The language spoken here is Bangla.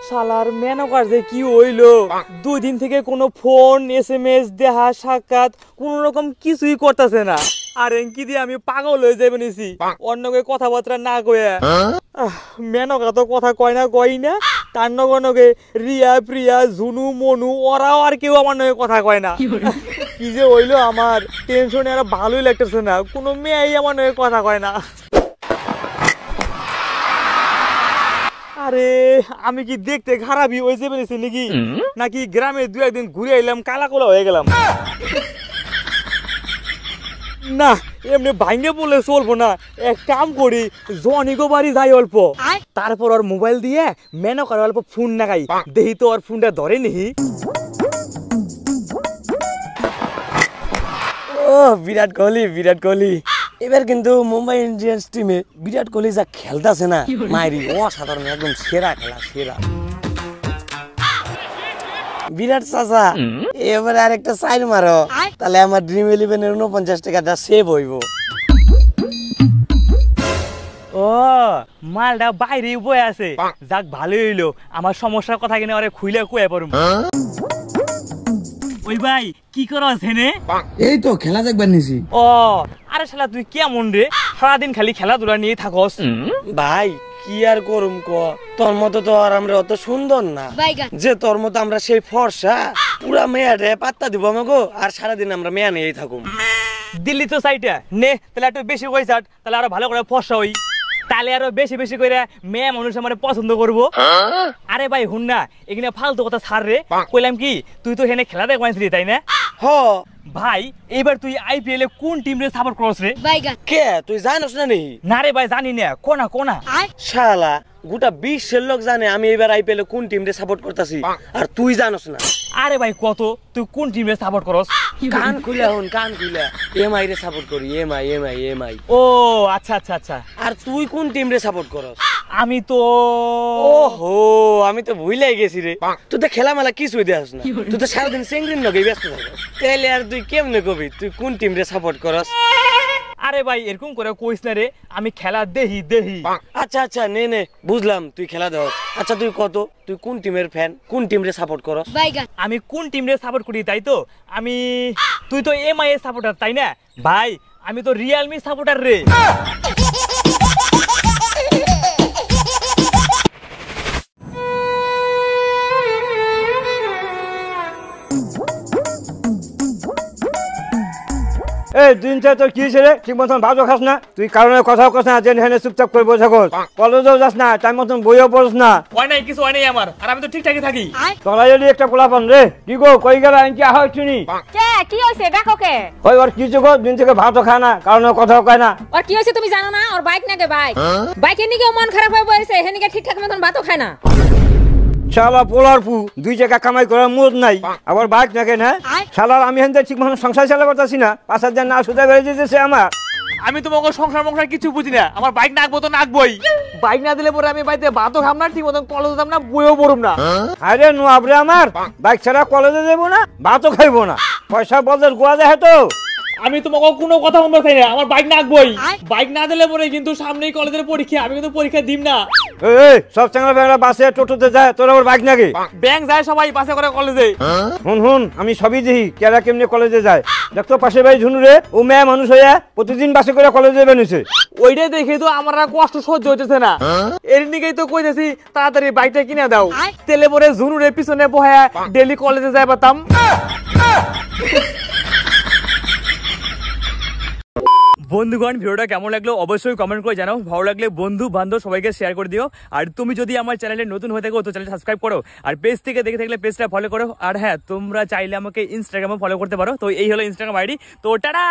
শালার মেনকার যে কি হইলো, 2 দিন থেকে কোনো ফোন SMS দেখা সাক্ষাৎ কোন রকম কিছুই করতেছে না। আর এঙ্কি দিয়ে আমি পাগল হয়ে যাই বানিয়েছি অন্যকে কথাবার্তা না কয়ে। মেনকা তো কথা কয় না, তার নগে রিয়া প্রিয়া ঝুনু মনু ওরাও আর কেউ আমার নগে কথা কয় না। কি যে হইলো আমার টেনশনে আর ভালোই লাগতেছে না, কোনো মেয়েই আমার নগে কথা কয় না। আরে আমি কি দেখতে খারাপই হয়েছে বলেছি নাকি গ্রামে 2 দিন ঘুরে এলাম কালা কোলা হয়ে গেলাম? না এমনি ভাঙ্গে বললে চলবো না, এক কাম করি জনিগো বাড়ি যাই অল্প, তারপর ওর মোবাইল দিয়ে মেনকার অল্প ফোন লাগাই, দেখি তো ওর ফোনটা ধরে নিহি। ও বিরাট কোহলি এবার কিন্তু মুম্বাই ইন্ডিয়ান্স টিমে বিরাট কোহলি যা খেলতেছে না মাইরি অসাধারণ, একদম সেরা খেলা সেরা। বিরাট চাচা এবার আর একটা সাইড মারো, তাহলে আমার ড্রিম 11-এর 49 টাকাটা সেভ হইব। ও মালটা বাইরে বয়ে আছে, যাক ভালোই হইলো, আমার সমস্যার কথা কিনে ওরে খুইলে কুয়ে পড়ুম। ওই ভাই কি করছ হেনে? এই তো খেলা দেখবার নিছি। ও আরে শালা তুই কেমন রে, সারাদিন খালি খেলাধুলা নিয়ে থাকস? ভাই কি আর করুম ক, তোর মতো তো আর আমরা অত সুন্দর না যে তোর মতো আমরা সেই ফর্সা পুরা মেয়ারে পাত্তা দিব আমাগো, আর সারাদিন আমরা মেয়া নিয়েই থাকুম। দিল্লি তো সাইটা নে, তাহলে একটু বেশি কইছাট, তাহলে আরো ভালো করে ফর্সা হই, তাহলে আরো বেশি বেশি করে মেয়ে মানুষ আমার পছন্দ করবো। আরে ভাই হুন না, এখানে ফালতু কথা ছাড় রে, কইলাম কি তুই তো এখানে খেলা দেখবাইছিলি তাই না? হ ভাই এবার তুই IPL এ কোন টিম রে সাপোর্ট করছ রে? কে তুই জানোস না নি? না রে ভাই জানি না, কোনা শালা গোটা বিশ্বের লোক জানে আমি এবার IPL এ কোন টিম রে সাপোর্ট করতেছি, আর তুই জানোস না? আরে ভাই কত তুই কোন টিম রে সাপোর্ট করস? কান খুলে হন, কান খুলে এমআই রে সাপোর্ট করি, এমআই। ও আচ্ছা। আর তুই কোন টিম রে সাপোর্ট করস? আমি তো ওহো আমি তো ভুলেই গেছি রে, তুই তো খেলা মেলা কিছুই দেখাস না, তুই তো সারাদিন সিংরিন লগে ব্যস্ত থাকিস, তাহলে আর তুই কেমনে কবি তুই কোন টিম রে সাপোর্ট করস? আরে ভাই এরকম করে কইস না রে, আমি খেলা দেহি। আচ্ছা নে বুঝলাম তুই খেলা দেখ। আচ্ছা তুই কত, তুই কোন টিমের ফ্যান, কোন টিম রে সাপোর্ট করস? আমি কোন টিম রে সাপোর্ট করি তাই তো, তুই তো MI এর সাপোর্টার তাই না? ভাই আমি তো রিয়েলমি সাপোর্টার রে। এই দিন তোর কি ছেলে ঠিক মতন ভাতও খাস না, তুই কারণে কথাও কস না, জেনে চুপচাপ করে বসে কর, কলেজেও যাস না, টাইম মতন বইও পড়স না। কিছু হয় নাই আমার, আর আমি তো ঠিকঠাকই থাকি। তোরা যদি একটা পোলাপান রে, কি গো কই গেল আনকি আহ শুনি কি হইছে দেখো কে ওই ওর কিছু গো দিন থেকে ভাতও খায় না, কারণে কথাও কয় না। ওর কি হইছে তুমি জানো না? ওর বাইক নাকি বাইকের নিকে মন খারাপ হয়ে পড়েছে, হেনিকে ঠিকঠাক মতন ভাতও খায় না। শালা পোলার পু 2 টাকা কামাই করার মুড নাই, আবার বাইক নাকি না? শালার আমি হেন ঠিক মতন সংসার চালা করতেছি না, 5,000 না সুদা বেড়ে যেতেছে আমার। আমি তোমাকে সংসার কিছু বুঝি না, আমার বাইক নাকবো তো নাকবই, বাইক না দিলে পরে আমি বাড়িতে ভাতও খাম না, ঠিক মতন কলেজে যাম না, বইও পড়ুম না। আরে নোয়াবরে আমার বাইক ছাড়া কলেজে যাবো না, ভাতও খাইবো না, পয়সা বদল গোয়া যায় তো। আমি তোমাকে কোনো কথা বলতে চাই না, আমার বাইক নাকবই, বাইক না দিলে পরে কিন্তু সামনেই কলেজের পরীক্ষা, আমি কিন্তু পরীক্ষা দিম না। এই সব চাংলা বেংলা বাসে টোটোতে যায়, তোর আবার বাইক নাকি? ব্যাংক যায় সবাই বাসে করে কলেজে। হুন আমি সবই দেখি কেরা কেমনি কলেজে যায়, দেখতো পাশে ভাই ঝুনু রে, ও মেয়ে মানুষ হইয়া প্রতিদিন বাসে করে কলেজে বেরিয়েছে। ওইটাই দেখে তো আমার আর কষ্ট সহ্য হইতেছে না, এর নিকেই তো কইতেছি তাড়াতাড়ি বাইকটা কিনে দাও, তেলে পরে ঝুনুরের পিছনে বহায়া ডেলি কলেজে যাই পারতাম। বন্ধুগণ ভিডিওটা কেমন লাগলো অবশ্যই কমেন্ট করে জানাও, ভালো লাগলে বন্ধু বান্ধব সবাইকে শেয়ার করে দিও, আর তুমি যদি আমার চ্যানেলে নতুন হয়ে থাকো তো চ্যানেল সাবস্ক্রাইব করো, আর পেজ থেকে দেখে থাকলে পেজটা ফলো করো, আর হ্যাঁ তোমরা চাইলে আমাকে ইনস্টাগ্রামে ফলো করতে পারো। তো এই হলো ইনস্টাগ্রাম আইডি, তো টাটা।